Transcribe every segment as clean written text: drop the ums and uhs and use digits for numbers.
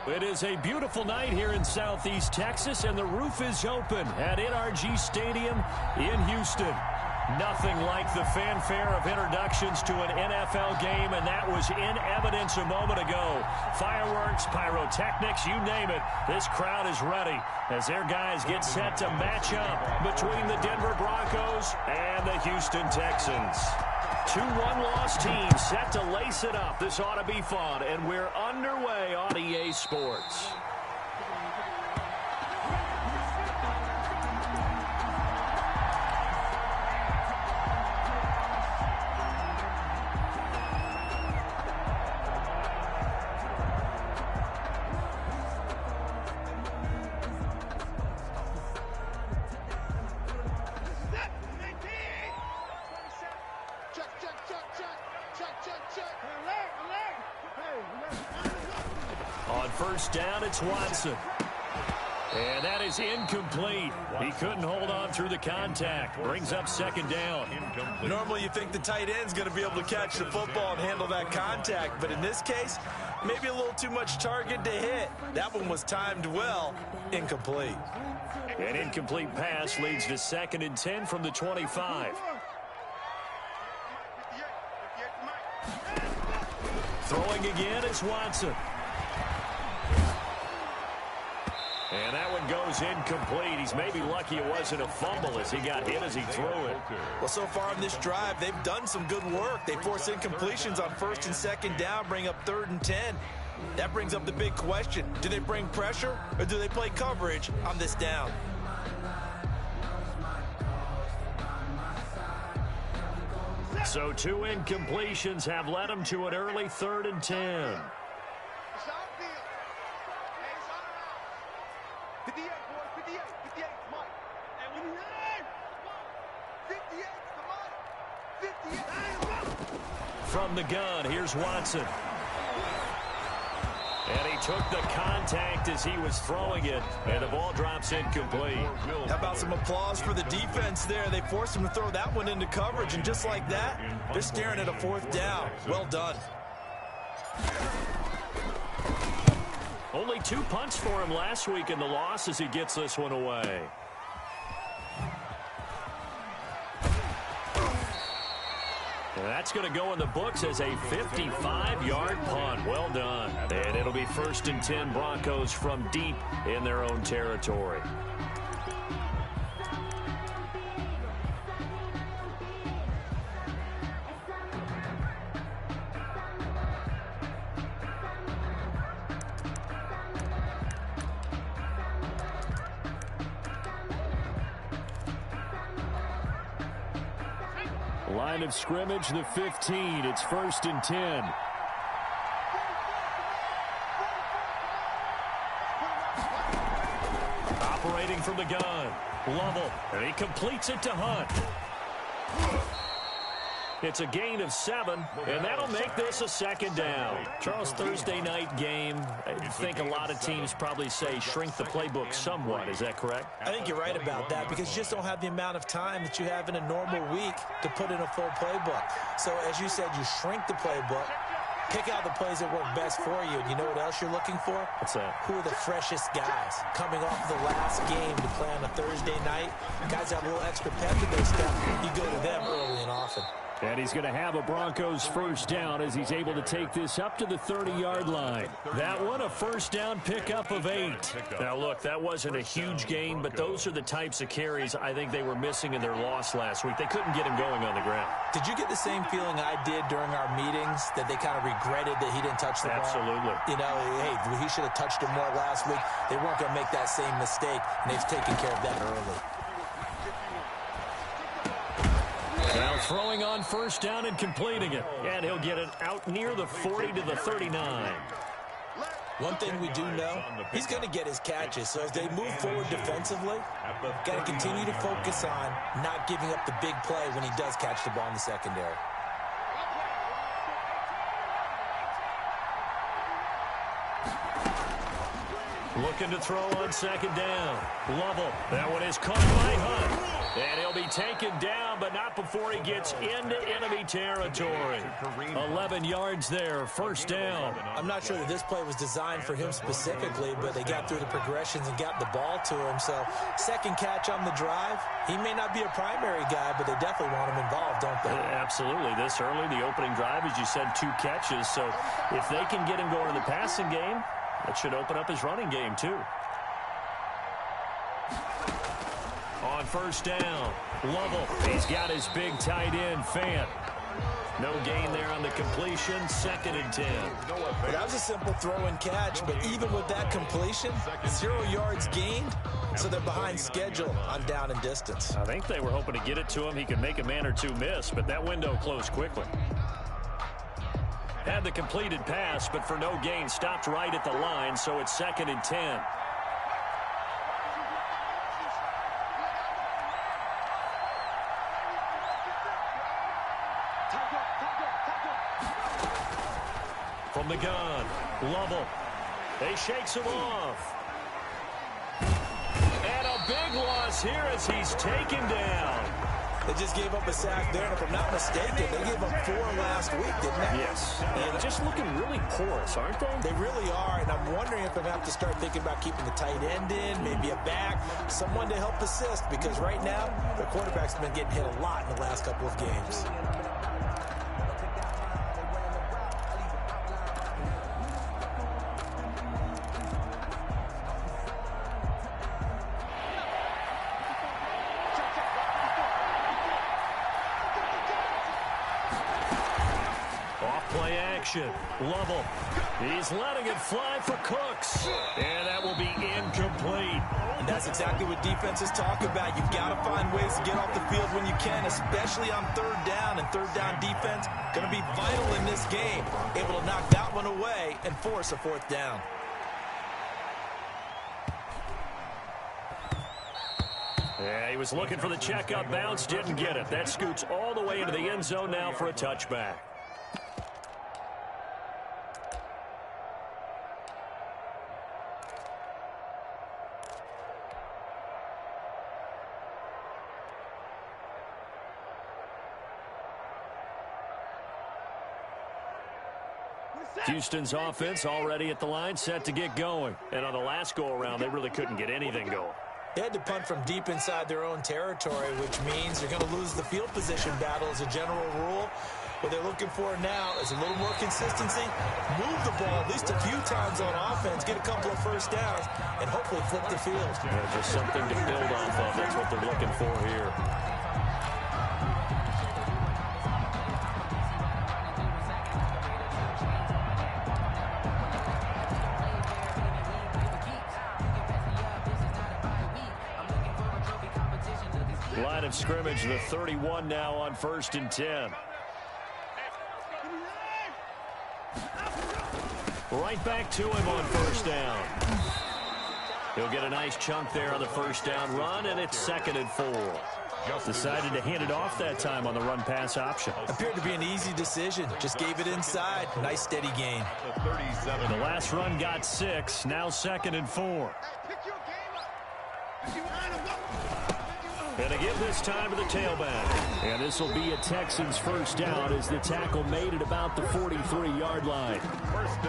It is a beautiful night here in Southeast Texas, and the roof is open at NRG Stadium in Houston. Nothing like the fanfare of introductions to an NFL game, and that was in evidence a moment ago. Fireworks, pyrotechnics, you name it. This crowd is ready as their guys get set to match up between the Denver Broncos and the Houston Texans. Two one-loss teams set to lace it up. This ought to be fun, and we're underway on EA Sports. On first down, it's Watson. And that is incomplete. He couldn't hold on through the contact. Brings up second down. Normally you think the tight end's going to be able to catch the football and handle that contact. But in this case, maybe a little too much target to hit. That one was timed well. Incomplete. An incomplete pass leads to 2nd and 10 from the 25. Throwing again is Watson. And that one goes incomplete. He's maybe lucky it wasn't a fumble as he got hit as he threw it. Well, so far in this drive, they've done some good work. They force incompletions on 1st and 2nd down, bring up 3rd and 10. That brings up the big question. Do they bring pressure or do they play coverage on this down? So 2 incompletions have led them to an early 3rd and 10. From the gun, here's Watson. And he took the contact as he was throwing it, and the ball drops incomplete. How about some applause for the defense there? They forced him to throw that one into coverage, and just like that, they're staring at a 4th down. Well done. Only 2 punts for him last week in the loss as he gets this one away. And that's going to go in the books as a 55-yard punt. Well done. And it'll be 1st and 10 Broncos from deep in their own territory. Line of scrimmage, the 15. It's 1st and 10. Operating from the gun. Lovell. And he completes it to Hunt. It's a gain of 7, and that'll make this a 2nd down. Charles, Thursday night game, I think a lot of teams probably say shrink the playbook somewhat. Is that correct? I think you're right about that because you just don't have the amount of time that you have in a normal week to put in a full playbook. So, as you said, you shrink the playbook, pick out the plays that work best for you. And you know what else you're looking for? What's that? Who are the freshest guys coming off the last game to play on a Thursday night? Guys have a little extra pep in their step. You go to them early and often. And he's going to have a Broncos 1st down as he's able to take this up to the 30-yard line. That one, a 1st down pickup of 8. Now, look, that wasn't a huge gain, but those are the types of carries I think they were missing in their loss last week. They couldn't get him going on the ground. Did you get the same feeling I did during our meetings, that they kind of regretted that he didn't touch the ball? Absolutely. You know, hey, he should have touched it more last week. They weren't going to make that same mistake, and they've taken care of that early. Now throwing on 1st down and completing it. And he'll get it out near the 40 to the 39. One thing we do know, he's going to get his catches. So as they move forward defensively, got to continue to focus on not giving up the big play when he does catch the ball in the secondary. Looking to throw on second down. Lovell. That one is caught by Hunt. And he'll be taken down, but not before he gets into enemy territory. 11 yards there, first down. I'm not sure that this play was designed for him specifically, but they got through the progressions and got the ball to him. So second catch on the drive. He may not be a primary guy, but they definitely want him involved, don't they? Absolutely. This early, the opening drive, as you said, 2 catches. So if they can get him going in the passing game, that should open up his running game, too. On first down, Lovell. He's got his big tight end, Fant. No gain there on the completion, 2nd and 10. Well, that was a simple throw and catch, but even with that completion, 0 yards gained, so they're behind schedule on down and distance. I think they were hoping to get it to him. He could make a man or two miss, but that window closed quickly. Had the completed pass, but for no gain, stopped right at the line, so it's 2nd and 10. From the gun, Lovell. He shakes him off. And a big loss here as he's taken down. They just gave up a sack there, and if I'm not mistaken, they gave up 4 last week, didn't they? Yes. And just looking really porous, aren't they? They really are, and I'm wondering if they have to start thinking about keeping the tight end in, maybe a back, someone to help assist, because right now, the quarterback's been getting hit a lot in the last couple of games. Lovell. He's letting it fly for Cooks. And that will be incomplete. And that's exactly what defenses talk about. You've got to find ways to get off the field when you can, especially on 3rd down. And 3rd down defense going to be vital in this game. Able to knock that one away and force a 4th down. Yeah, he was looking for the checkup bounce, didn't get it. That scoots all the way into the end zone now for a touchback. Houston's offense already at the line, set to get going. And on the last go-around, they really couldn't get anything going. They had to punt from deep inside their own territory, which means they're going to lose the field position battle as a general rule. What they're looking for now is a little more consistency, move the ball at least a few times on offense, get a couple of first downs, and hopefully flip the field. Yeah, just something to build off of. That's what they're looking for here. Line of scrimmage, the 31 now on 1st and 10. Right back to him on 1st down. He'll get a nice chunk there on the 1st down run, and it's 2nd and 4. Decided to hand it off that time on the run-pass option. Appeared to be an easy decision. Just gave it inside. Nice steady gain. The last run got 6. Now 2nd and 4. And a give this time to the tailback. And this will be a Texans first down as the tackle made it about the 43-yard line.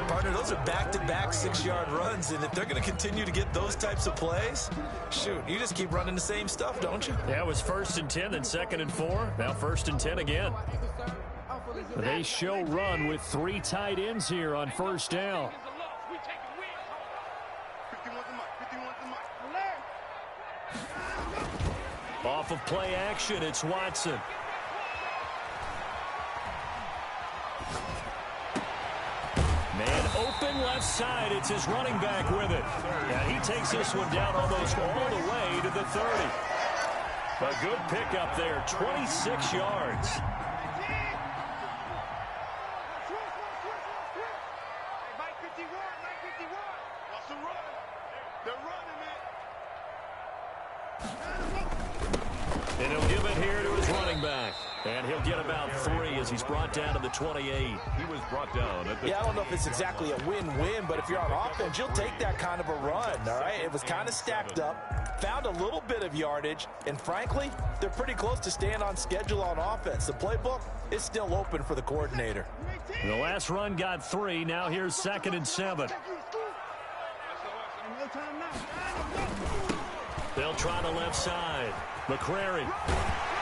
Partner, those are back-to-back 6-yard runs, and if they're going to continue to get those types of plays, shoot, you just keep running the same stuff, don't you? Yeah, it was 1st and 10, then 2nd and 4. Now 1st and 10 again. They show run with 3 tight ends here on 1st down. Off of play action, it's Watson. Man open left side, it's his running back with it. Yeah, he takes this one down almost all the way to the 30. A good pickup there, 26 yards. And he'll give it here to his running back. And he'll get about 3 as he's brought down to the 28. He was brought down at the I don't know if it's exactly a win-win, but if you're on offense, you'll take that kind of a run, all right? It was kind of stacked up, found a little bit of yardage, and frankly, they're pretty close to staying on schedule on offense. The playbook is still open for the coordinator. The last run got 3. Now here's 2nd and 7. They'll try the left side. McCrary.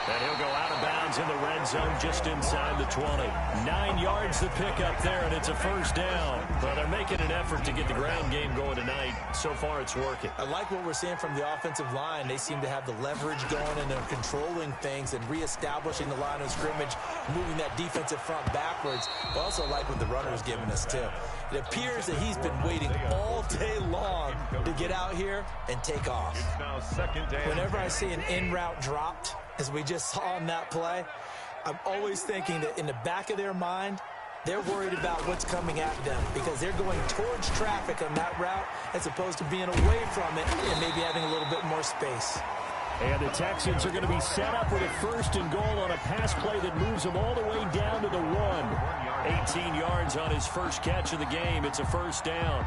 And he'll go out of bounds in the red zone just inside the 20. 9 yards to pick up there, and it's a first down. Well, they're making an effort to get the ground game going tonight. So far, it's working. I like what we're seeing from the offensive line. They seem to have the leverage going, and they're controlling things and reestablishing the line of scrimmage, moving that defensive front backwards. I also like what the runner is giving us, too. It appears that he's been waiting all day long to get out here and take off. It's now 2nd down. Whenever I see an in route dropped, as we just saw on that play, I'm always thinking that in the back of their mind, they're worried about what's coming at them because they're going towards traffic on that route as opposed to being away from it and maybe having a little bit more space. And the Texans are going to be set up with a 1st and goal on a pass play that moves them all the way down to the 1. 18 yards on his first catch of the game. It's a first down.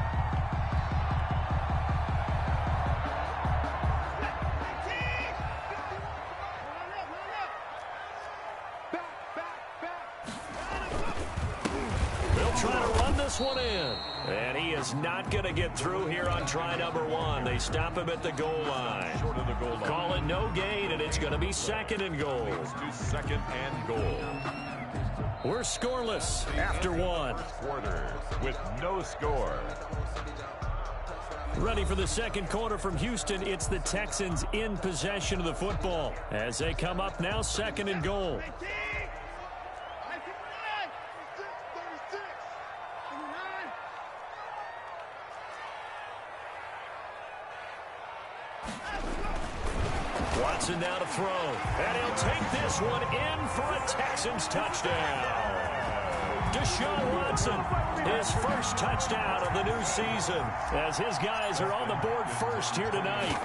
One in, and he is not going to get through here on try number 1. They stop him at the goal line. Short of the goal line. Call it no gain, and it's going to be 2nd and goal. To 2nd and goal. We're scoreless after 1. Quarter with no score. Ready for the second quarter from Houston. It's the Texans in possession of the football as they come up now 2nd and goal. Watson now to throw, and he'll take this one in for a Texans touchdown. Deshaun Watson, his first touchdown of the new season, as his guys are on the board first here tonight.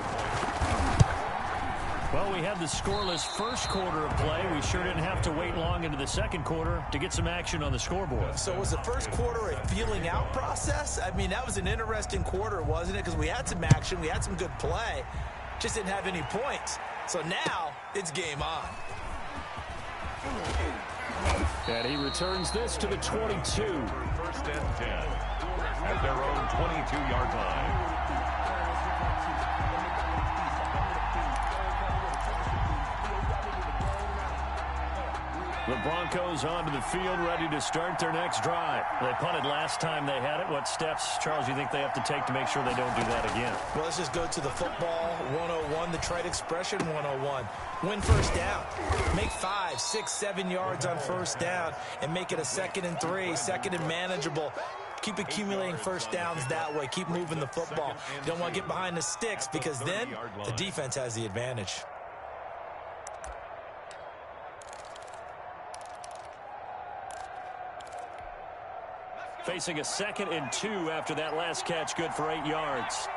Well, we had the scoreless first quarter of play. We sure didn't have to wait long into the second quarter to get some action on the scoreboard. So was the first quarter a feeling out process? I mean, that was an interesting quarter, wasn't it? Because we had some action, we had some good play. Just didn't have any points. So now, it's game on. And he returns this to the 22. 1st and 10 at their own 22-yard line. The Broncos onto the field, ready to start their next drive. They punted last time they had it. What steps, Charles, do you think they have to take to make sure they don't do that again? Well, let's just go to the football 101, the trade expression 101. Win first down. Make 5, 6, 7 yards on first down and make it a 2nd and 3, 2nd and manageable. Keep accumulating first downs that way. Keep moving the football. You don't want to get behind the sticks because then the defense has the advantage. Facing a 2nd and 2 after that last catch, good for 8 yards.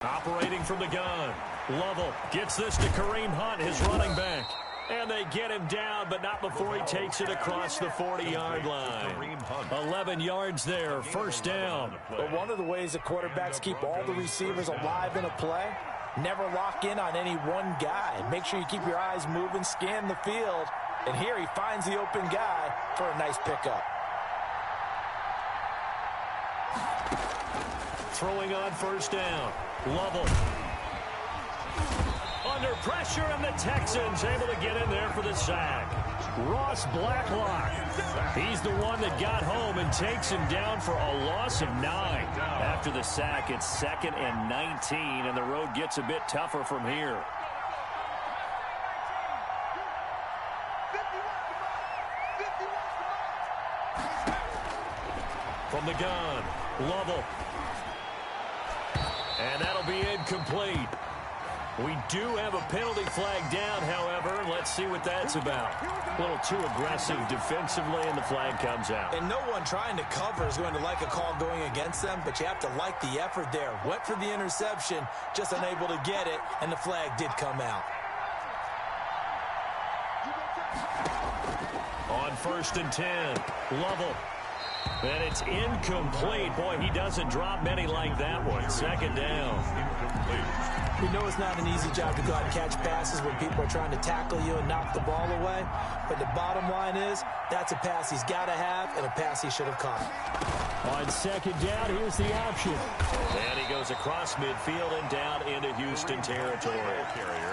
Operating from the gun. Lovell gets this to Kareem Hunt, his running back. And they get him down, but not before he takes it across the 40-yard line. 11 yards there, first down. But one of the ways the quarterbacks keep all the receivers alive in a play, never lock in on any one guy. Make sure you keep your eyes moving, scan the field. And here he finds the open guy for a nice pickup. Throwing on first down. Lovell. Under pressure, and the Texans able to get in there for the sack. Ross Blacklock. He's the one that got home and takes him down for a loss of 9. After the sack, it's 2nd and 19, and the road gets a bit tougher from here. From the gun, Lovell. And that'll be incomplete. We do have a penalty flag down, however. Let's see what that's about. A little too aggressive defensively, and the flag comes out. And no one trying to cover is going to like a call going against them, but you have to like the effort there. Went for the interception, just unable to get it, and the flag did come out. On 1st and 10, Lovell. And it's incomplete. Boy, he doesn't drop many like that one. 2nd down. We know it's not an easy job to go out and catch passes when people are trying to tackle you and knock the ball away. But the bottom line is, that's a pass he's got to have and a pass he should have caught. On 2nd down, here's the option. And he goes across midfield and down into Houston territory.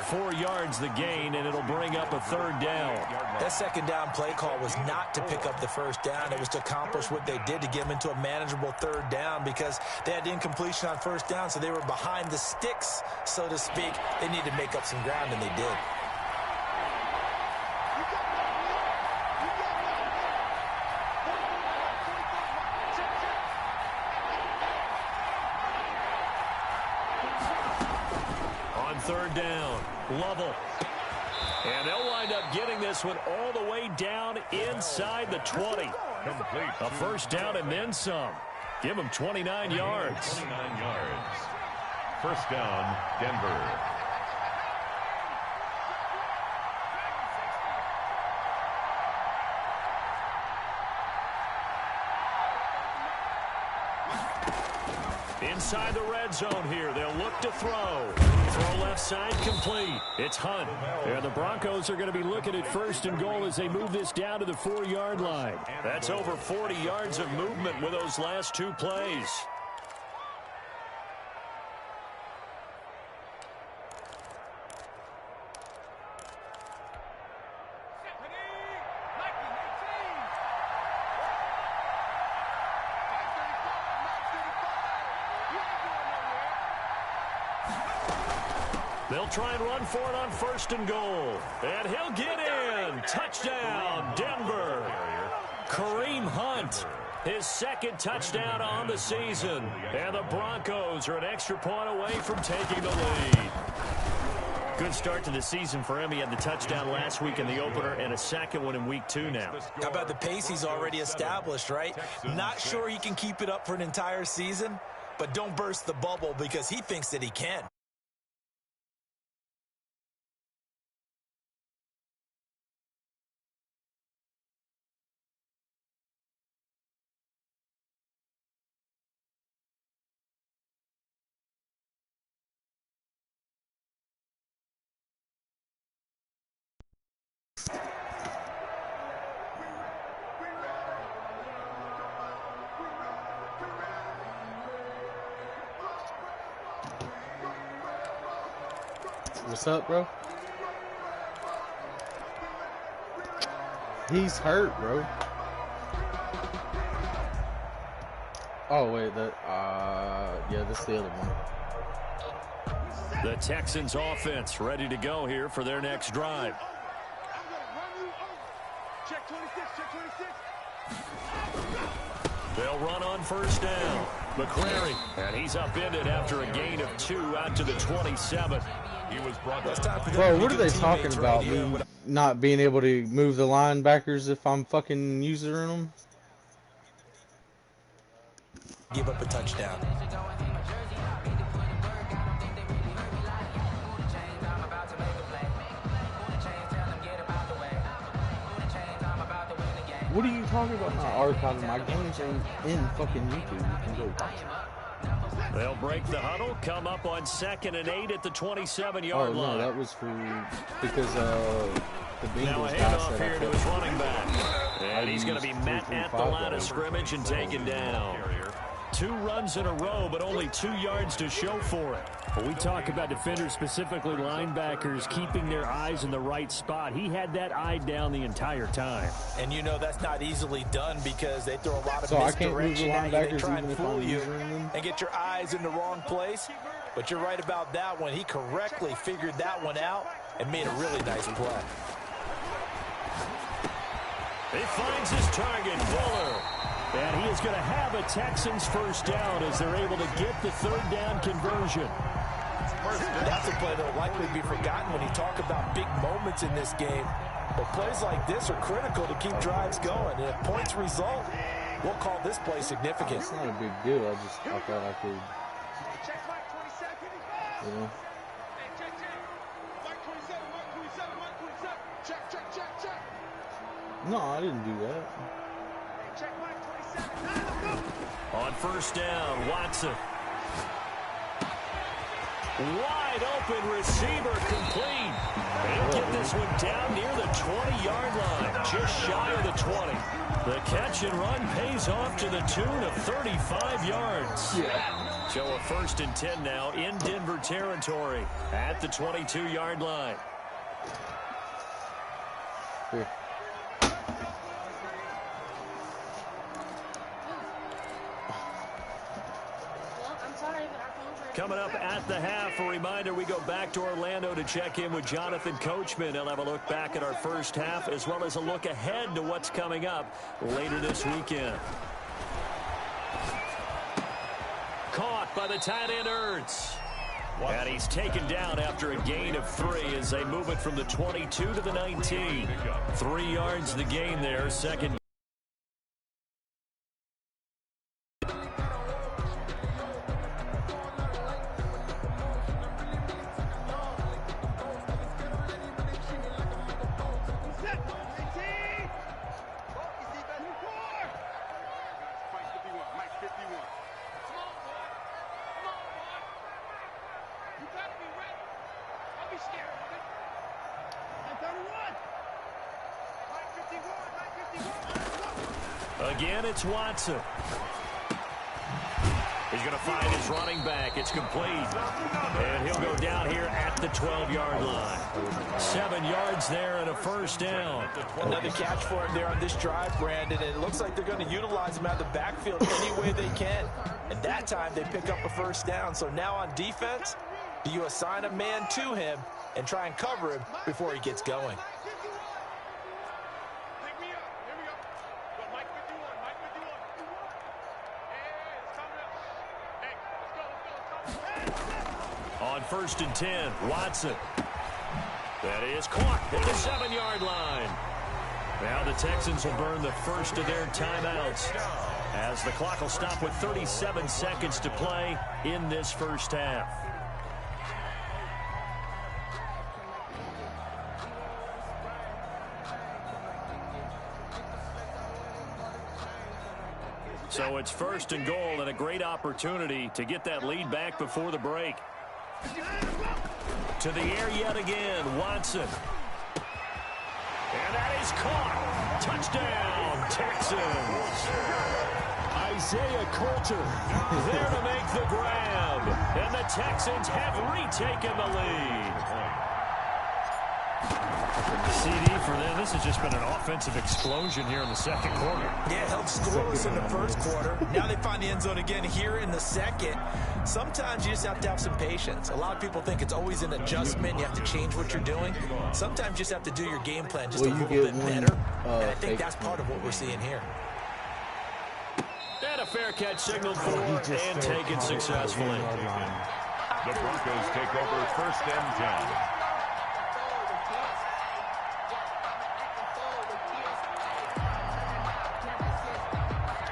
4 yards the gain, and it'll bring up a 3rd down. That 2nd down play call was not to pick up the 1st down. It was to accomplish what they did to get them into a manageable 3rd down because they had incompletion on 1st down, so they were behind the sticks, so to speak. They needed to make up some ground, and they did. On 3rd down, Lovell. And they'll wind up getting this one all the way down inside the 20. A 1st down and then some. Give them 29 yards. 29 yards. 1st down, Denver. Inside the red zone here. They'll look to throw. Throw left side complete. It's Hunt. And the Broncos are going to be looking at 1st and goal as they move this down to the 4-yard line. That's over 40 yards of movement with those last 2 plays. They'll try and run for it on 1st and goal. And he'll get in. Touchdown, Denver. Kareem Hunt, his 2nd touchdown on the season. And the Broncos are an extra point away from taking the lead. Good start to the season for him. He had the touchdown last week in the opener and a 2nd one in week 2 now. How about the pace he's already established, right? Not sure he can keep it up for an entire season, but don't burst the bubble because he thinks that he can. What's up, bro? He's hurt, bro. Oh, wait, yeah, that's the other one. The Texans offense ready to go here for their next drive. They'll run on 1st down. McCrary, and he's upended after a gain of 2 out to the 27. He was brought Bro, what are they talking about? Me not being able to move the linebackers if I'm fucking using them? Give up a touchdown. What are you talking about? Not archiving my games in fucking YouTube. You can go watch it. They'll break the huddle, come up on 2nd and 8 at the 27-yard line. Oh, no, that was because the Bengals now a handoff here to his running back. And he's going to be met at the line of scrimmage and taken down. 2 runs in a row, but only 2 yards to show for it. When we talk about defenders, specifically linebackers, keeping their eyes in the right spot, he had that eye down the entire time. And you know that's not easily done because they throw a lot of misdirection at you. They try and fool you and get your eyes in the wrong place. But you're right about that one. He correctly figured that one out and made a really nice play. He finds his target, Fuller. And he is going to have a Texans 1st down as they're able to get the 3rd down conversion. That's a play that will likely be forgotten when you talk about big moments in this game. But plays like this are critical to keep drives going. And if points result, we'll call this play significant. It's not a big deal. I thought I could, you know. No, I didn't do that. On first down, Watson. Wide open receiver complete. He'll get this one down near the 20-yard line, just shy of the 20. The catch and run pays off to the tune of 35 yards. Yeah. So a 1st and 10 now in Denver territory at the 22-yard line. Here. Coming up at the half, a reminder, we go back to Orlando to check in with Jonathan Coachman. He'll have a look back at our first half as well as a look ahead to what's coming up later this weekend. Caught by the tight end Ertz. And he's taken down after a gain of 3 as they move it from the 22 to the 19. 3 yards the gain there, second. Again, it's Watson. He's going to find his running back. It's complete. And he'll go down here at the 12-yard line. 7 yards there and a first down. Another catch for him there on this drive, Brandon. And it looks like they're going to utilize him out of the backfield any way they can. And that time they pick up a first down. So now on defense, do you assign a man to him and try and cover him before he gets going? On 1st and 10, Watson. That is caught at the 7-yard line. Now the Texans will burn the first of their timeouts as the clock will stop with 37 seconds to play in this first half. So it's 1st and goal and a great opportunity to get that lead back before the break. To the air yet again, Watson. And that is caught. Touchdown, Texans. Isaiah Coulter there to make the grab. And the Texans have retaken the lead. CD for them. This has just been an offensive explosion here in the second quarter. Yeah, held scoreless in the first quarter. Now they find the end zone again here in the second. Sometimes you just have to have some patience. A lot of people think it's always an adjustment. You have to change what you're doing. Sometimes you just have to do your game plan just a little bit better. And I think that's part of what we're seeing here. And a fair catch signaled for and taken successfully. The Broncos take over 1st and 10.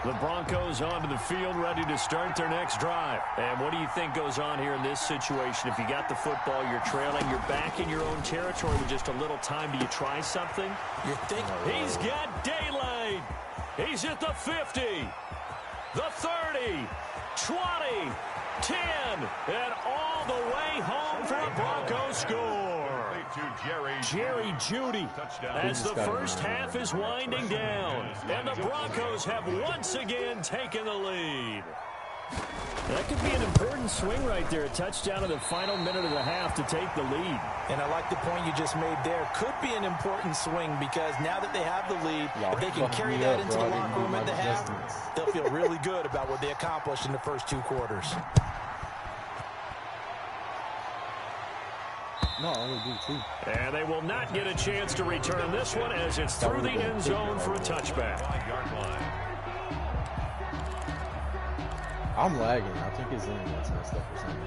The Broncos onto the field, ready to start their next drive. And what do you think goes on here in this situation? If you got the football, you're trailing, you're back in your own territory with just a little time. Do you try something? You think? He's got daylight. He's at the 50, the 30, 20, 10, and all the way home for a Broncos score. Jerry Jeudy as the first half is winding down. And the Broncos have once again taken the lead. That could be an important swing right there. A touchdown in the final minute of the half to take the lead. And I like the point you just made there. Could be an important swing because now that they have the lead, if they can carry that into the locker room at the half, they'll feel really good about what they accomplished in the first 2 quarters. No, I only do 2. And they will not get a chance to return this one as it's through the end zone for a touchback. I'm lagging. I think his internet's messed up or something.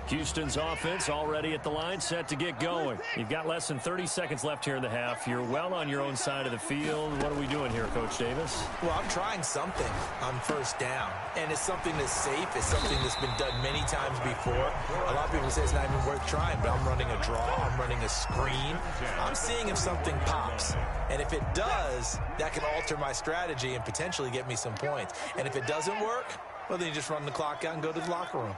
Houston's offense already at the line, set to get going. You've got less than 30 seconds left here in the half. You're well on your own side of the field. What are we doing here, Coach Davis? Well, I'm trying something on first down, and it's something that's safe. It's something that's been done many times before. A lot of people say it's not even worth trying, but I'm running a draw. I'm running a screen. I'm seeing if something pops, and if it does, that can alter my strategy and potentially get me some points. And if it doesn't work, well, then you just run the clock out and go to the locker room.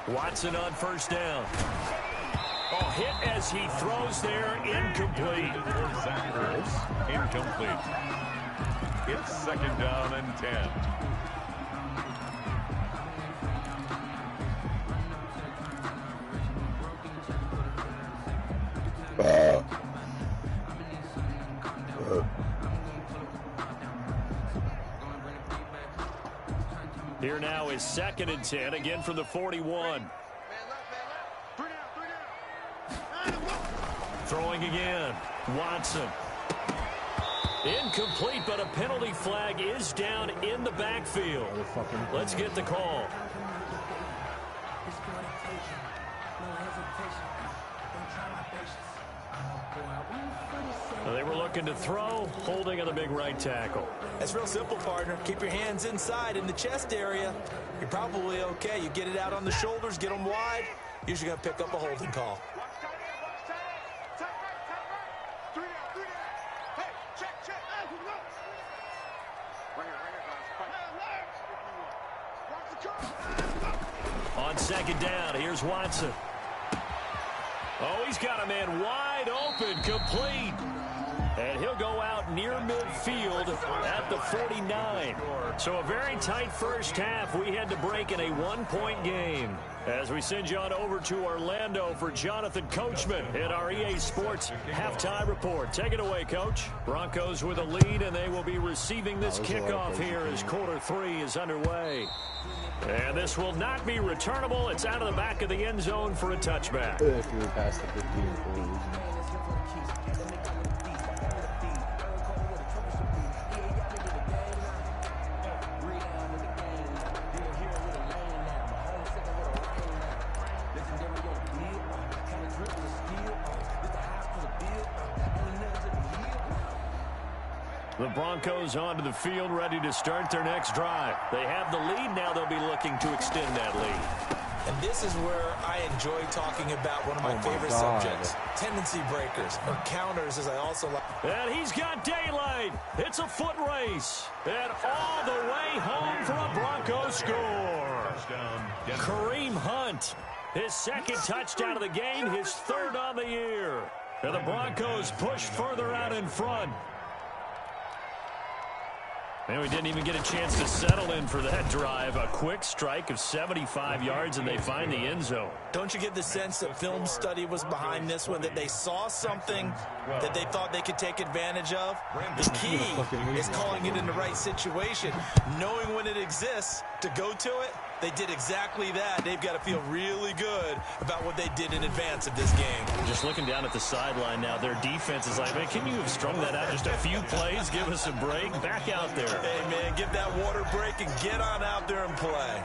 Watson on first down. Oh, hit as he throws there, incomplete. Incomplete. It's second down and 10. Here now is second and 10, again from the 41. Throwing again. Watson. Incomplete, but a penalty flag is down in the backfield. Let's get the call. They were looking to throw, holding on the big right tackle. That's real simple, partner. Keep your hands inside in the chest area. You're probably okay. You get it out on the shoulders, get them wide. Usually going to pick up a holding call. On second down, here's Watson. Oh, he's got a man wide open, complete. And he'll go out near midfield at the 49. So a very tight first half. We had to break in a one-point game. As we send you on over to Orlando for Jonathan Coachman at our EA Sports halftime report. Take it away, Coach. Broncos with a lead, and they will be receiving this kickoff here as quarter 3 is underway. And this will not be returnable. It's out of the back of the end zone for a touchback. If we were past the 15. The Broncos onto the field, ready to start their next drive. They have the lead. Now they'll be looking to extend that lead. And this is where I enjoy talking about one of my favorite subjects, tendency breakers, or counters, as I also like. And he's got daylight. It's a foot race. And all the way home for a Broncos score. Kareem Hunt, his second touchdown of the game, his third on the year. And the Broncos push further out in front. And we didn't even get a chance to settle in for that drive. A quick strike of 75 yards, and they find the end zone. Don't you get the sense that film study was behind this one, that they saw something that they thought they could take advantage of? The key is calling it in the right situation, knowing when it exists to go to it. They did exactly that. They've got to feel really good about what they did in advance of this game. Just looking down at the sideline now, their defense is like, man, can you have strung that out just a few plays? Give us a break. Back out there. Hey, man, give that water break and get on out there and play.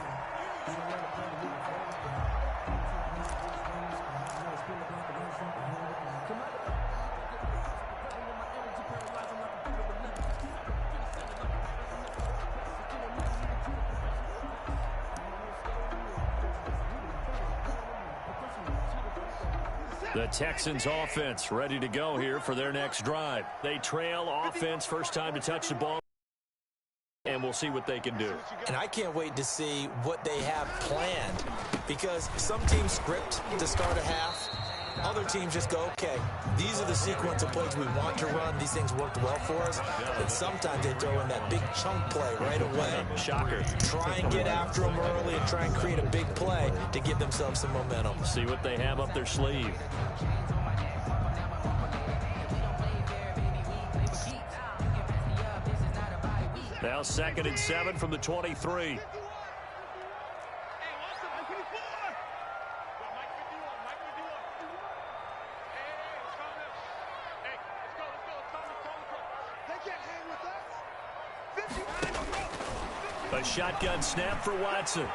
The Texans offense ready to go here for their next drive. They trail offense, first time to touch the ball, and we'll see what they can do. And I can't wait to see what they have planned, because some teams script to start a half. Other teams just go, okay, these are the sequence of plays we want to run. These things worked well for us. And sometimes they throw in that big chunk play right away. Shocker. Try and get after them early and try and create a big play to give themselves some momentum. See what they have up their sleeve. Now 2nd and 7 from the 23. A shotgun snap for Watson.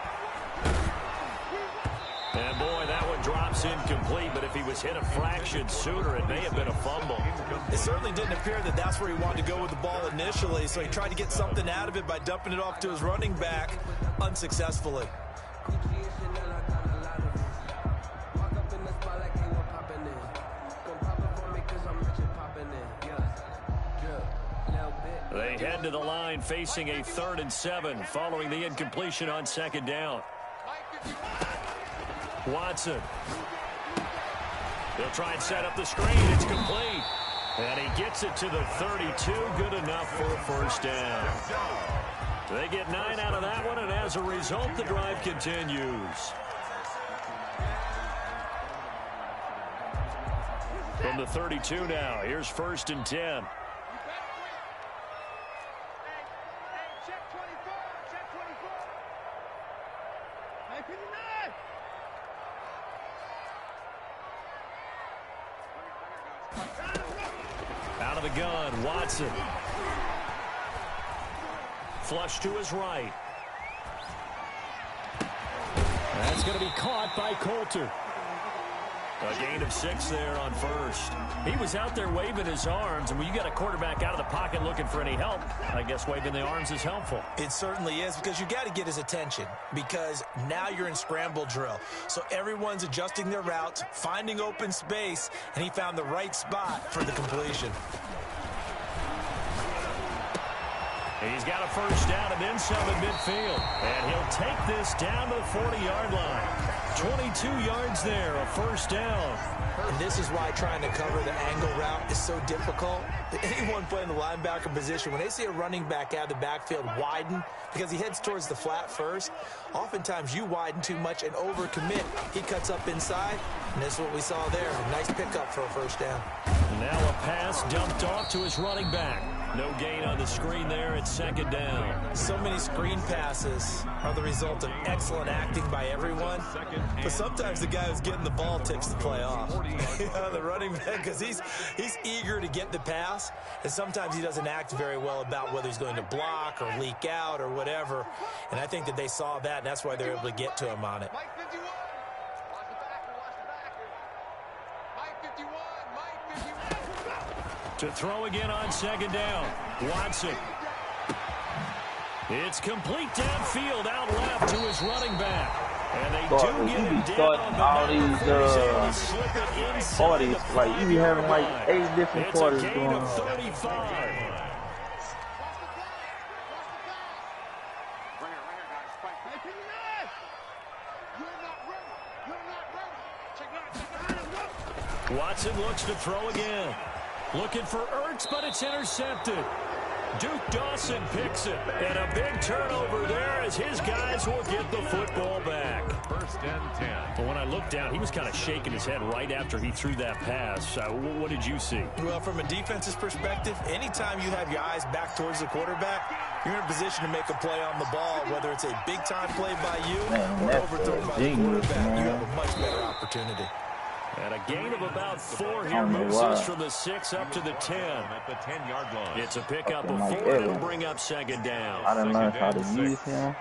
And boy, that one drops incomplete, but if he was hit a fraction sooner, it may have been a fumble. It certainly didn't appear that that's where he wanted to go with the ball initially, so he tried to get something out of it by dumping it off to his running back unsuccessfully. They head to the line facing a 3rd and 7 following the incompletion on 2nd down. Watson. He'll try and set up the screen. It's complete. And he gets it to the 32. Good enough for a 1st down. They get 9 out of that one, and as a result, the drive continues. From the 32 now, here's 1st and 10. Out of the gun, Watson. Flush to his right. That's going to be caught by Coulter. A gain of 6 there on 1st. He was out there waving his arms, and when you got a quarterback out of the pocket looking for any help, I guess waving the arms is helpful. It certainly is, because you got to get his attention, because now you're in scramble drill. So everyone's adjusting their routes, finding open space, and he found the right spot for the completion. He's got a 1st down and then some at midfield. And he'll take this down to the 40-yard line. 22 yards there, a 1st down. And this is why trying to cover the angle route is so difficult. Anyone playing the linebacker position, when they see a running back out of the backfield widen, because he heads towards the flat first, oftentimes you widen too much and overcommit. He cuts up inside, and that's what we saw there. A nice pickup for a 1st down. Now a pass dumped off to his running back. No gain on the screen there at 2nd down. So many screen passes are the result of excellent acting by everyone. But sometimes the guy who's getting the ball tips the play off. The running back, because he's eager to get the pass, and sometimes he doesn't act very well about whether he's going to block or leak out or whatever. And I think that they saw that, and that's why they're able to get to him on it. To throw again on 2nd down. Watson. It's complete downfield, out left to his running back. And they do get him down. All these parties, like you be having like 8 different parties going on. 35. Watson looks to throw again. Looking for Ertz, but it's intercepted. Duke Dawson picks it. And a big turnover there as his guys will get the football back. 1st and 10. But when I looked down, he was kind of shaking his head right after he threw that pass. What did you see? Well, from a defense's perspective, anytime you have your eyes back towards the quarterback, you're in a position to make a play on the ball, whether it's a big-time play by you or overthrown by the quarterback. You have a much better opportunity. And a gain of about 4 here moves us from the 6 up to the 10. At the 10-yard line. It's a pickup of 4 and it'll bring up 2nd down. I done learned how to use him.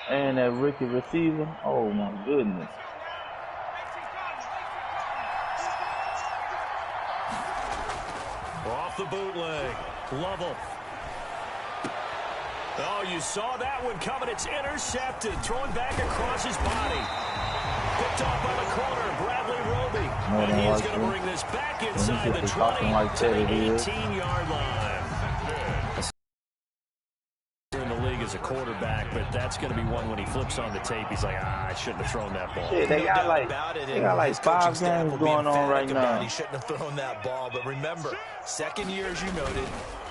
And that rookie receiver, oh my goodness. Off the bootleg. Lovell. Oh, you saw that one coming. It's intercepted. Thrown back across his body. Picked off by the corner, Bradley Roby. And he is going to bring this back inside the 20 to the 18-yard line. In the league as a quarterback, but that's going to be one when he flips on the tape. He's like, I shouldn't have thrown that ball. Yeah, they got like 5 games going on right now. He shouldn't have thrown that ball, but remember, 2nd year, as you noted,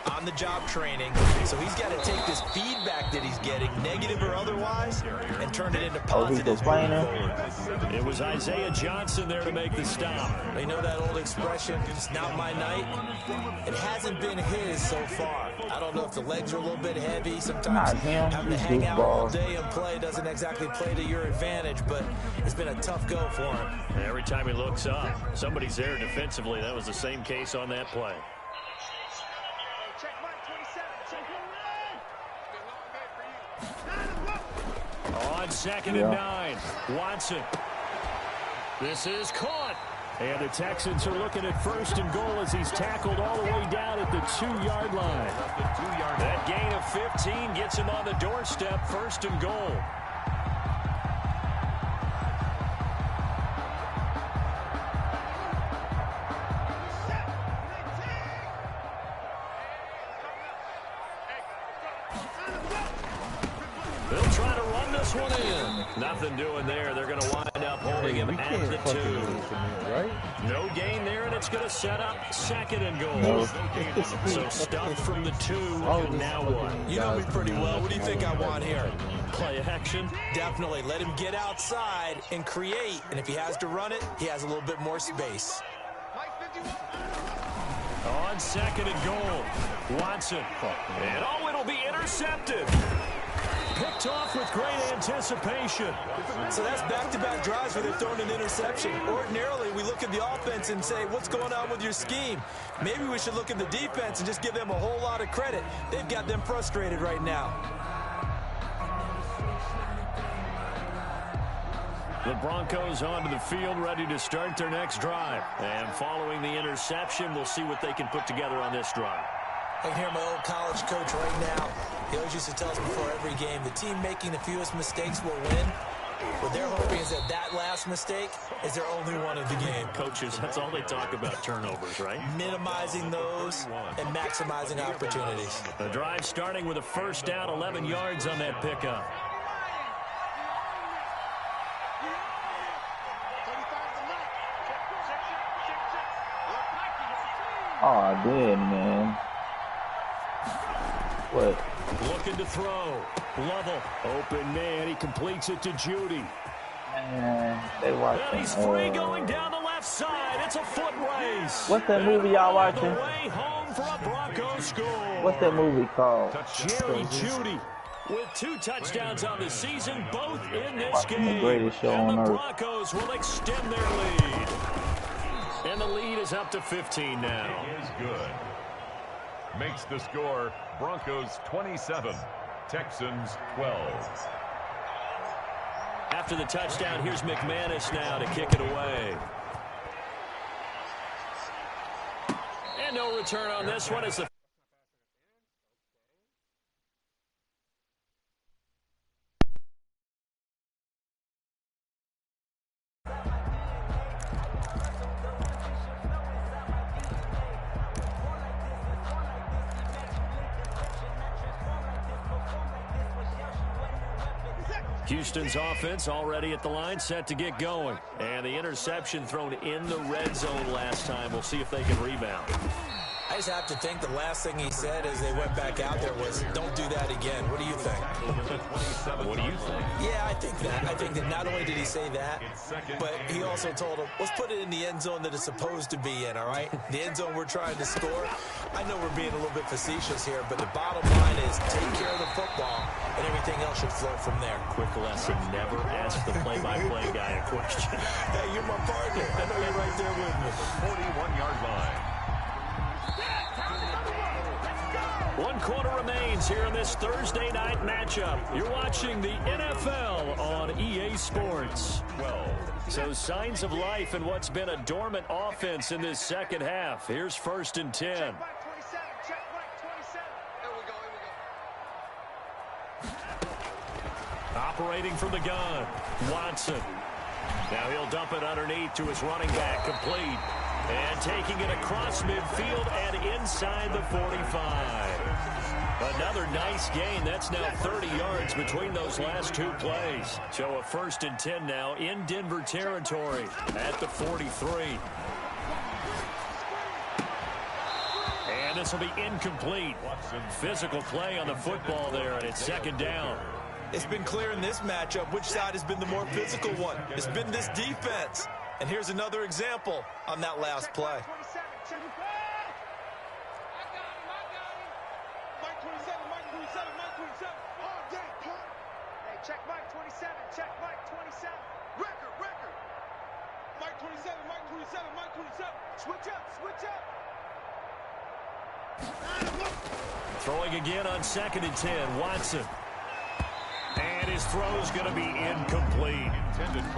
on-the-job training, so he's got to take this feedback that he's getting, negative or otherwise, and turn it into positive. It was Isaiah Johnson there to make the stop. They know that old expression, it's not my night. It hasn't been his so far. I don't know if the legs are a little bit heavy. Sometimes having to hang out all day and play doesn't exactly play to your advantage, but it's been a tough go for him. Every time he looks up, somebody's there defensively. That was the same case on that play. 2nd and 9. Watson. This is caught. And the Texans are looking at 1st and goal as he's tackled all the way down at the 2-yard line. That gain of 15 gets him on the doorstep, 1st and goal. They'll try to run this one in. Nothing doing there. They're going to wind up holding him at the 2. Right? No gain there, and it's going to set up 2nd and goal. No. So stuff from the 2, and now what? You know me pretty well. What do you think I want here? Play action. Definitely. Let him get outside and create. And if he has to run it, he has a little bit more space. On 2nd and goal, Watson. And it'll be intercepted. Picked off with great anticipation. So that's back-to-back drives where they've thrown an interception. Ordinarily, we look at the offense and say, what's going on with your scheme? Maybe we should look at the defense and just give them a whole lot of credit. They've got them frustrated right now. The Broncos onto the field, ready to start their next drive. And following the interception, we'll see what they can put together on this drive. I can hear my old college coach right now. He always used to tell us before every game, the team making the fewest mistakes will win. What they're hoping is that last mistake is their only one of the game. Coaches, that's all they talk about, turnovers, right? Minimizing those and maximizing opportunities. The drive starting with a 1st down, 11 yards on that pickup. Oh, I did, man. What? Looking to throw. Lovell. Open man. He completes it to Judy. Man, they watching. And he's free going down the left side. It's a foot race. What's that movie y'all watching? The way home for a Broncos score. What's that movie called? Jerry Judy with 2 touchdowns on the season, both in this game. The greatest show and on the earth. Broncos will extend their lead. And the lead is up to 15 now. It is good. Makes the score Broncos 27, Texans 12. After the touchdown, here's McManus now to kick it away. And no return on this one as the Houston's offense already at the line, set to get going. And the interception thrown in the red zone last time. We'll see if they can rebound. I just have to think the last thing he said as they went back out there was, don't do that again. What do you think? What do you think? Yeah, I think that. I think that not only did he say that, but he also told him, let's put it in the end zone that it's supposed to be in, all right? The end zone we're trying to score. I know we're being a little bit facetious here, but the bottom line is take care of the football, and everything else should flow from there. Quick lesson, never ask the play-by-play guy a question. Hey, you're my partner. I know you're right there with me. 41-yard line. 1 quarter remains here in this Thursday night matchup. You're watching the NFL on EA Sports. 12. So signs of life in what's been a dormant offense in this second half. Here's 1st and 10. Operating from the gun, Watson. Now he'll dump it underneath to his running back, complete. And taking it across midfield and inside the 45. Another nice gain. That's now 30 yards between those last 2 plays. So a 1st and 10 now in Denver territory at the 43. And this will be incomplete. Physical play on the football there, and it's 2nd down. It's been clear in this matchup which side has been the more physical one. It's been this defense. And here's another example on that last play. Check Mike 27, check Mike 27. Record. Mike 27, Mike 27, Mike 27. Switch up. Throwing again on 2nd and 10, Watson. And his throw's going to be incomplete.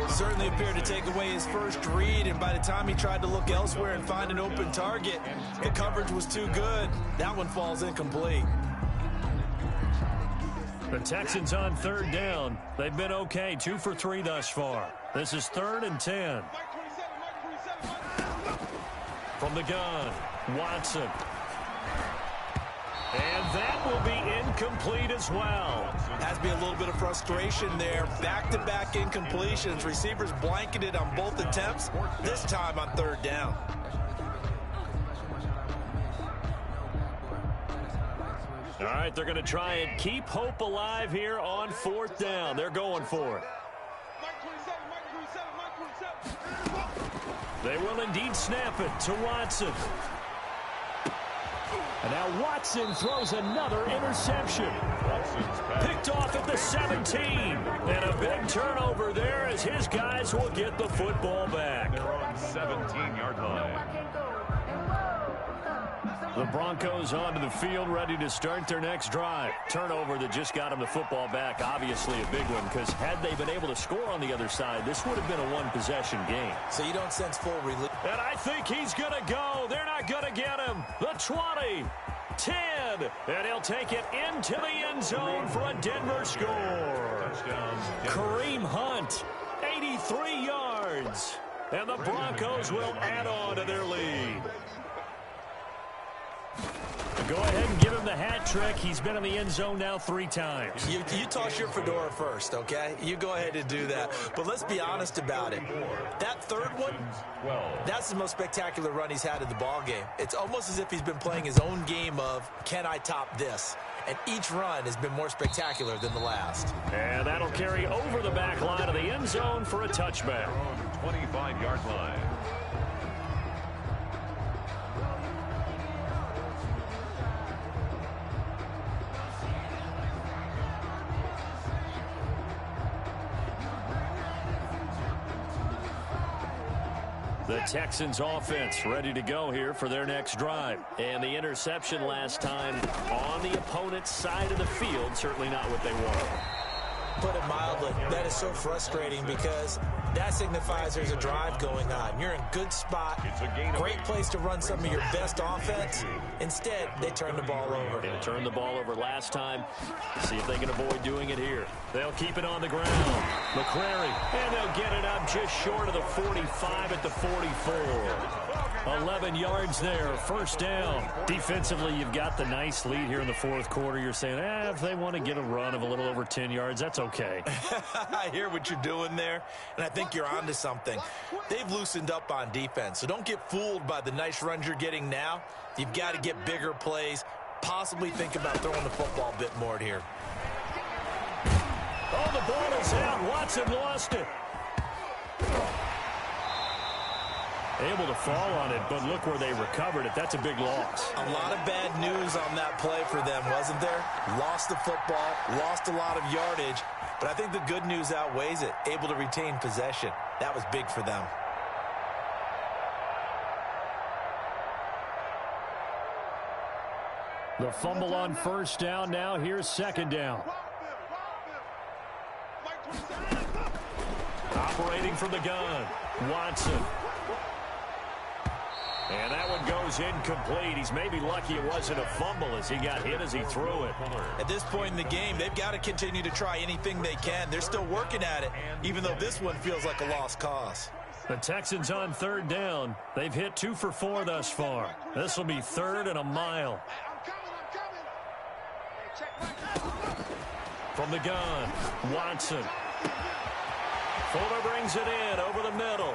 Certainly appeared to take away his first read, and by the time he tried to look elsewhere and find an open target, the coverage was too good. That one falls incomplete. The Texans on third down. They've been okay, 2 for 3 thus far. This is 3rd and 10. From the gun, Watson. And that will be incomplete as well. Has to be a little bit of frustration there. Back-to-back incompletions. Receivers blanketed on both attempts, this time on 3rd down. All right, they're going to try and keep hope alive here on 4th down. They're going for it. They will indeed snap it to Watson. And now Watson throws another interception. Picked off at the 17. And a big turnover there as his guys will get the football back. They're on 17-yard line. The Broncos onto the field, ready to start their next drive. Turnover that just got them the football back, obviously a big one, because had they been able to score on the other side, this would have been a one-possession game. So you don't sense full relief. And I think he's going to go. They're not going to get him. The 20, 10, and he'll take it into the end zone for a Denver score. Kareem Hunt, 83 yards. And the Broncos will add on to their lead. Go ahead and give him the hat trick. He's been in the end zone now 3 times. You toss your fedora first, okay? You go ahead and do that. But let's be honest about it. That third one, that's the most spectacular run he's had in the ball game. It's almost as if he's been playing his own game of, can I top this? And each run has been more spectacular than the last. And that'll carry over the back line of the end zone for a touchback. 25-yard line. The Texans offense ready to go here for their next drive. And the interception last time on the opponent's side of the field, certainly not what they wanted. Put it mildly, that is so frustrating because that signifies there's a drive going on. You're in a good spot, great place to run some of your best offense. Instead, they turn the ball over. They turned the ball over last time. See if they can avoid doing it here. They'll keep it on the ground. McCrary, and they'll get it up just short of the 45 at the 44. 11 yards there, first down. Defensively, you've got the nice lead here in the 4th quarter. You're saying, if they want to get a run of a little over 10 yards, that's okay. I hear what you're doing there, and I think you're onto something. They've loosened up on defense, so don't get fooled by the nice runs you're getting now. You've got to get bigger plays, possibly think about throwing the football a bit more here. Oh, the ball is out. Watson lost it. Able to fall on it, but look where they recovered it. That's a big loss. A lot of bad news on that play for them, wasn't there? Lost the football, lost a lot of yardage, but I think the good news outweighs it. Able to retain possession. That was big for them. The fumble on first down. Now here's 2nd down. Operating from the gun, Watson. And that one goes incomplete. He's maybe lucky it wasn't a fumble as he got hit as he threw it. At this point in the game, they've got to continue to try anything they can. They're still working at it, even though this one feels like a lost cause. The Texans on 3rd down. They've hit 2 for 4 thus far. This will be 3rd and a mile. From the gun, Watson. Fuller brings it in over the middle.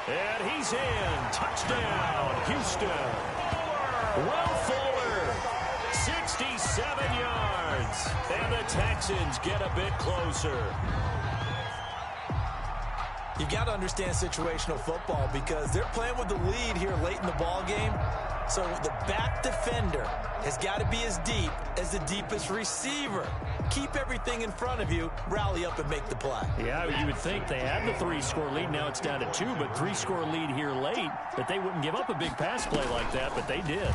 And he's in. Touchdown, Houston. Will Fuller, 67 yards. And the Texans get a bit closer. You've got to understand situational football because they're playing with the lead here late in the ball game. So the back defender has got to be as deep as the deepest receiver. Keep everything in front of you, rally up and make the play. Yeah, you would think they had the 3-score lead. Now it's down to 2, but 3-score lead here late, that they wouldn't give up a big pass play like that, but they did.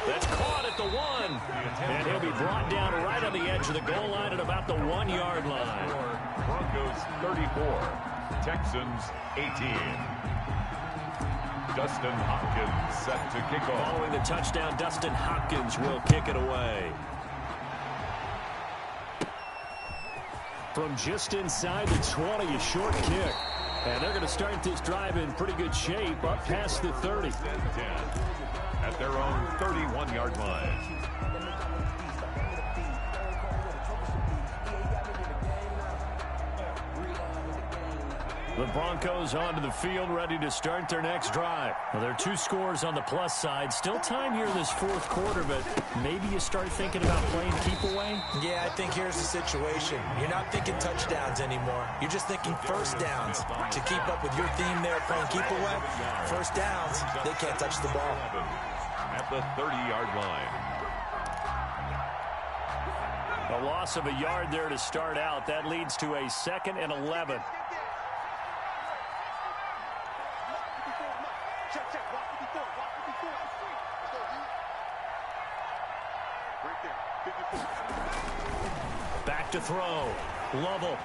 That's caught at the 1. And he'll be brought down right on the edge of the goal line at about the 1-yard line. Broncos 34, Texans 18. Dustin Hopkins set to kick off. Following the touchdown, Dustin Hopkins will kick it away. From just inside the 20, a short kick. And they're going to start this drive in pretty good shape up past the 30. At their own 31-yard line. The Broncos onto the field, ready to start their next drive. Well, there are 2 scores on the plus side. Still time here in this 4th quarter, but maybe you start thinking about playing keep away? Yeah, I think here's the situation. You're not thinking touchdowns anymore. You're just thinking first downs. To keep up with your theme there, playing keep away, first downs, they can't touch the ball. At the 30-yard line. A loss of a yard there to start out. That leads to a 2nd and 11. Back to throw. Lovell.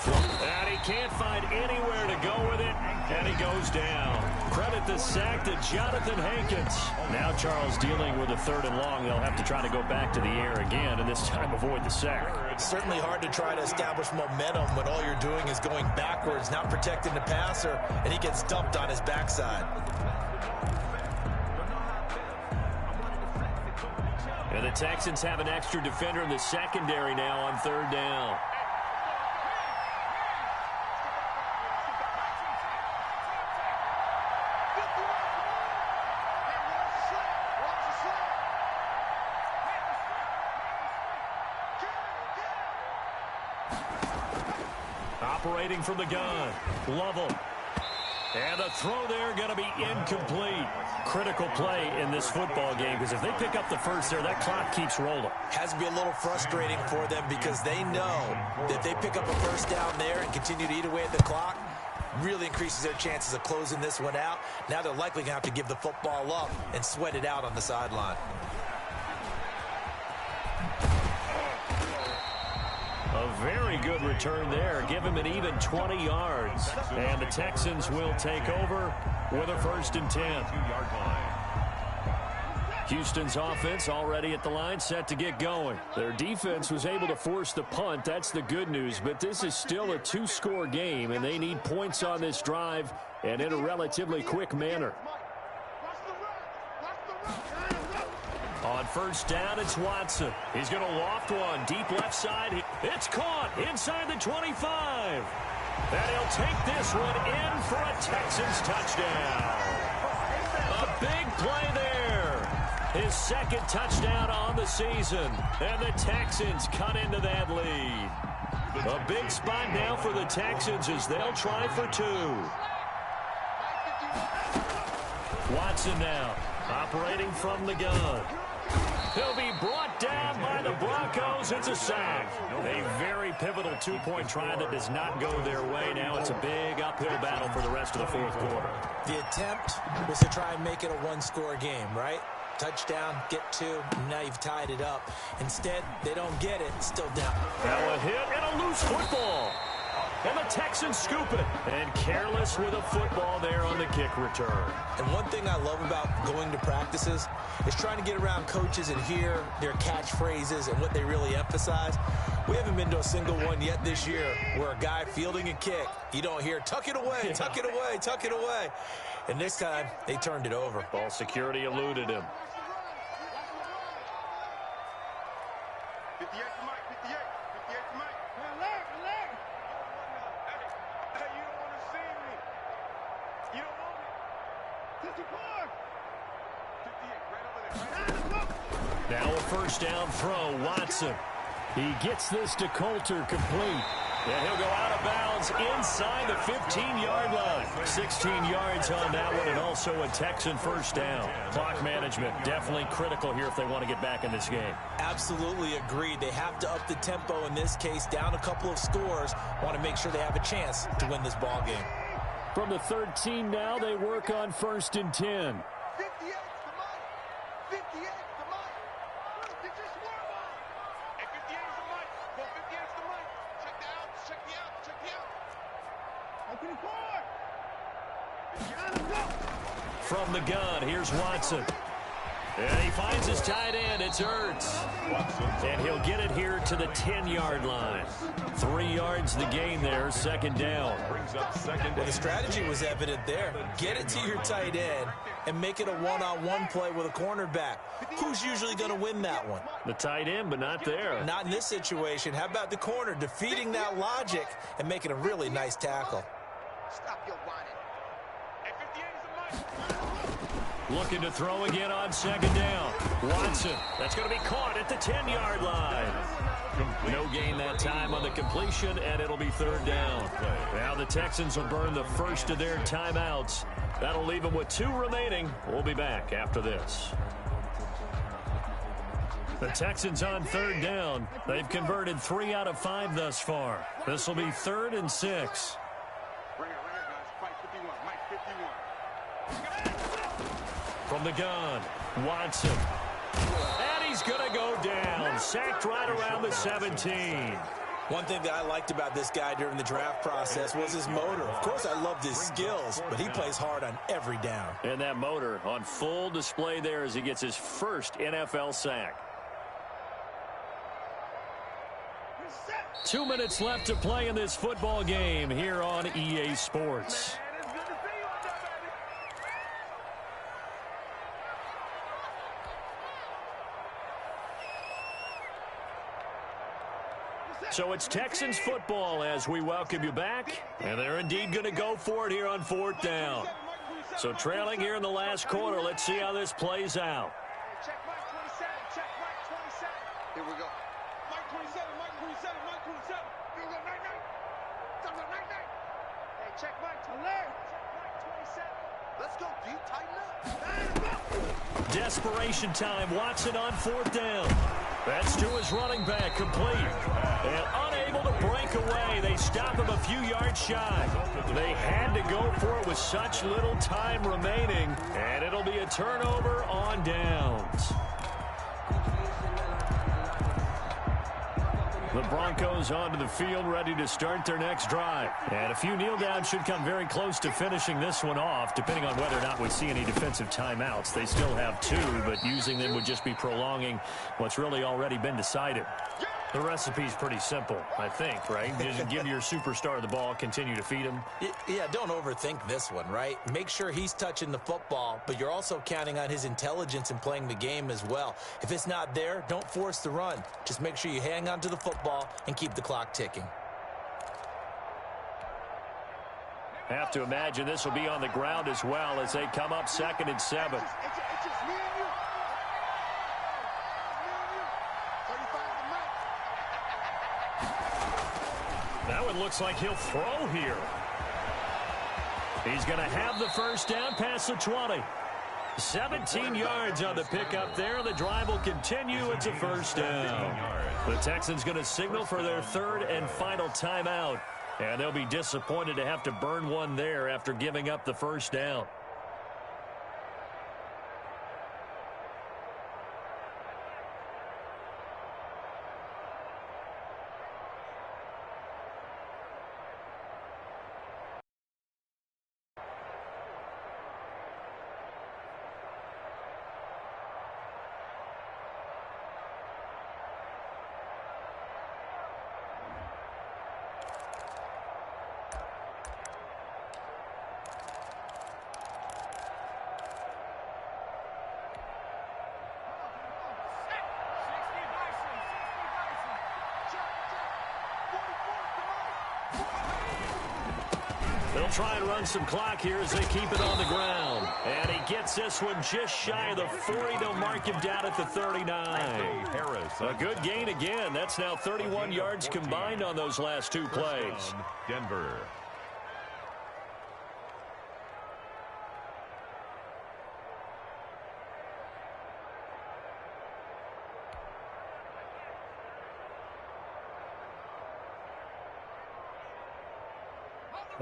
And he can't find anywhere to go with it. And he goes down. Credit the sack to Jonathan Hankins. Now Charles dealing with a 3rd and long. They'll have to try to go back to the air again, and this time avoid the sack. It's certainly hard to try to establish momentum when all you're doing is going backwards, not protecting the passer, and he gets dumped on his backside. And the Texans have an extra defender in the secondary now on 3rd down. Operating from the gun, Lovell. And the throw there going to be incomplete. Critical play in this football game, because if they pick up the first there, that clock keeps rolling. Has to be a little frustrating for them, because they know that if they pick up a first down there and continue to eat away at the clock, really increases their chances of closing this one out. Now they're likely going to have to give the football up and sweat it out on the sideline. A very good return there. Give him an even 20 yards. And the Texans will take over with a 1st and 10. Houston's offense already at the line, set to get going. Their defense was able to force the punt. That's the good news. But this is still a 2-score game, and they need points on this drive and in a relatively quick manner. On 1st down, it's Watson. He's going to loft one deep left side. It's caught inside the 25. And he'll take this one in for a Texans touchdown. A big play there. His 2nd touchdown on the season. And the Texans cut into that lead. A big spot now for the Texans as they'll try for 2. Watson now, operating from the gun. He'll be brought down by the Broncos. It's a sack. A very pivotal 2-point try that does not go their way. Now it's a big uphill battle for the rest of the 4th quarter. The attempt was to try and make it a 1-score game, right? Touchdown, get 2, and now you've tied it up. Instead, they don't get it. Still down. Now a hit and a loose football. And the Texans scoop it. And careless with a football there on the kick return. And one thing I love about going to practices is trying to get around coaches and hear their catchphrases and what they really emphasize. We haven't been to a single one yet this year where a guy fielding a kick, you don't hear, tuck it away, tuck it away, tuck it away. And this time, they turned it over. Ball security eluded him. 58 to Mike, 58 to Mike. Relax. Hey, you don't want to see me. You don't want me. 54. 58, right over there. Now a 1st down throw, Watson. He gets this to Coulter complete. And he'll go out of bounds inside the 15-yard line. 16 yards on that one, and also a Texan 1st down. Clock management definitely critical here if they want to get back in this game. Absolutely agreed. They have to up the tempo in this case, down a couple of scores. Want to make sure they have a chance to win this ball game. From the 13 now, they work on 1st and 10. 58 to Mike. 58 to Mike. From the gun, here's Watson. And he finds his tight end. It's Ertz. And he'll get it here to the 10-yard line. 3 yards the gain there, second down. Well, the strategy was evident there. Get it to your tight end and make it a one-on-one play with a cornerback. Who's usually going to win that one? The tight end, but not there. Not in this situation. How about the corner defeating that logic and making a really nice tackle? Stop your whining. Looking to throw again on second down. Watson, that's going to be caught at the 10-yard line. No gain that time on the completion, and it'll be third down. Now the Texans will burn the first of their timeouts. That'll leave them with 2 remaining. We'll be back after this. The Texans on third down. They've converted 3 out of 5 thus far. This will be 3rd and 6. From the gun, Watson. And he's going to go down. Sacked right around the 17. One thing that I liked about this guy during the draft process was his motor. Of course, I loved his skills, but he plays hard on every down. And that motor on full display there as he gets his first NFL sack. 2 minutes left to play in this football game here on EA Sports. So it's Texans football as we welcome you back. And they're indeed going to go for it here on 4th down. So trailing here in the last quarter, let's see how this plays out. Check Mike 27. Check Mike 27. Here we go. Mike 27. Mike 27. Mike 27. Here we go. Night, night. Time out. Night, night. Hey, check Mike. Alert. Check Mike 27. Let's go. Deep. Tighten up. Desperation time. Watson on 4th down. That's to his running back, complete. And unable to break away. They stop him a few yards shy. They had to go for it with such little time remaining. And it'll be a turnover on downs. The Broncos onto the field, ready to start their next drive. And a few kneel downs should come very close to finishing this one off, depending on whether or not we see any defensive timeouts. They still have 2, but using them would just be prolonging what's really already been decided. The recipe's pretty simple, I think, right? Just give your superstar the ball, continue to feed him. Yeah, don't overthink this one, right? Make sure he's touching the football, but you're also counting on his intelligence in playing the game as well. If it's not there, don't force the run. Just make sure you hang on to the football and keep the clock ticking. Have to imagine this will be on the ground as well as they come up 2nd and 7. It's just me and you. That one looks like he'll throw here. He's going to have the first down past the 20. 17 yards on the pickup there. The drive will continue. It's a first down. The Texans going to signal for their 3rd and final timeout. And they'll be disappointed to have to burn one there after giving up the first down. They'll try and run some clock here as they keep it on the ground. And he gets this one just shy of the 40. They'll mark him down at the 39. A good gain again. That's now 31 yards combined on those last 2 plays. Denver.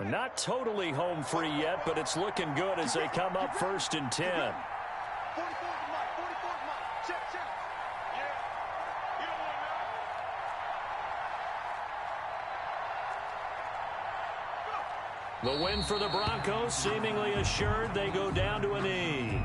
Not totally home free yet, but it's looking good as they come up 1st and 10. 44 to Mike. 44 to Mike. Check, check. Yeah. You don't want that. The win for the Broncos, seemingly assured. They go down to a knee.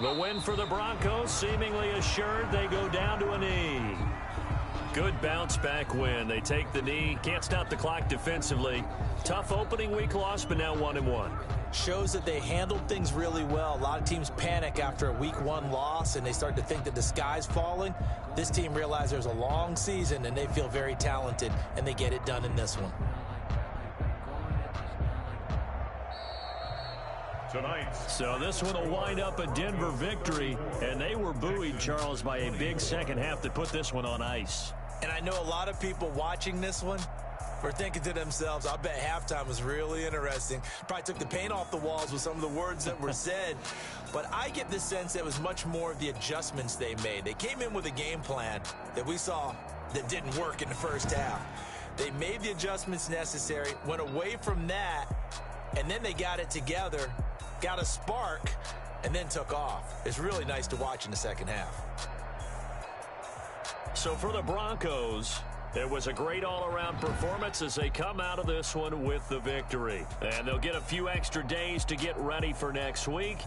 The win for the Broncos, seemingly assured. They go down to a knee. Good bounce-back win. They take the knee. Can't stop the clock defensively. Tough opening week loss, but now 1-1. Shows that they handled things really well. A lot of teams panic after a week 1 loss, and they start to think that the sky's falling. This team realized there's a long season, and they feel very talented, and they get it done in this one. Tonight. So this one will wind up a Denver victory, and they were buoyed, Charles, by a big second half that put this one on ice. And I know a lot of people watching this one were thinking to themselves, I bet halftime was really interesting. Probably took the paint off the walls with some of the words that were said. But I get the sense that it was much more of the adjustments they made. They came in with a game plan that we saw that didn't work in the first half. They made the adjustments necessary, went away from that, and then they got it together, got a spark, and then took off. It's really nice to watch in the second half. So for the Broncos, it was a great all-around performance as they come out of this one with the victory. And they'll get a few extra days to get ready for next week.